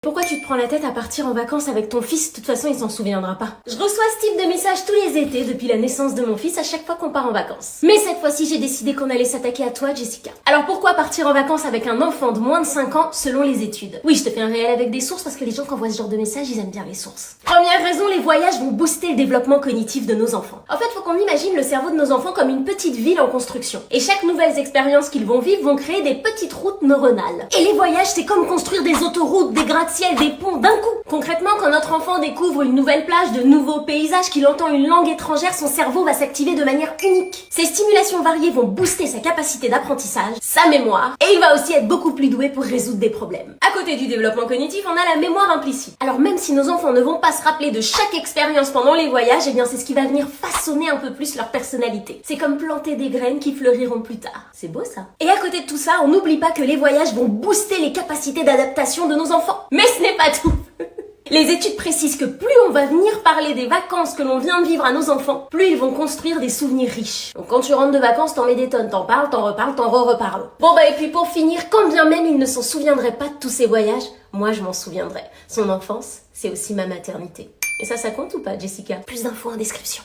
Pourquoi tu te prends la tête à partir en vacances avec ton fils? De toute façon, il s'en souviendra pas. Je reçois ce type de message tous les étés depuis la naissance de mon fils à chaque fois qu'on part en vacances. Mais cette fois-ci, j'ai décidé qu'on allait s'attaquer à toi, Jessica. Alors pourquoi partir en vacances avec un enfant de moins de 5 ans selon les études? Oui, je te fais un réel avec des sources parce que les gens qui envoient ce genre de messages, ils aiment bien les sources. Première raison, les voyages vont booster le développement cognitif de nos enfants. En fait, faut qu'on imagine le cerveau de nos enfants comme une petite ville en construction. Et chaque nouvelle expérience qu'ils vont vivre vont créer des petites routes neuronales. Et les voyages, c'est comme construire des autoroutes, des gratte-ciel, des ponts d'un coup. Concrètement, quand notre enfant découvre une nouvelle plage, de nouveaux paysages, qu'il entend une langue étrangère, son cerveau va s'activer de manière unique. Ces stimulations variées vont booster sa capacité d'apprentissage, sa mémoire, et il va aussi être beaucoup plus doué pour résoudre des problèmes. À côté du développement cognitif, on a la mémoire implicite. Alors même si nos enfants ne vont pas se rappeler de chaque expérience pendant les voyages, eh bien c'est ce qui va venir façonner un peu plus leur personnalité. C'est comme planter des graines qui fleuriront plus tard. C'est beau ça. Et à côté de tout ça, on n'oublie pas que les voyages vont booster les capacités d'adaptation de nos enfants. Mais ce n'est pas tout. Les études précisent que plus on va venir parler des vacances que l'on vient de vivre à nos enfants, plus ils vont construire des souvenirs riches. Donc quand tu rentres de vacances, t'en mets des tonnes, t'en parles, t'en reparles, t'en reparles. Bon bah et puis pour finir, quand bien même il ne s'en souviendrait pas de tous ces voyages, moi je m'en souviendrai. Son enfance, c'est aussi ma maternité. Et ça compte ou pas, Jessica? Plus d'infos en description.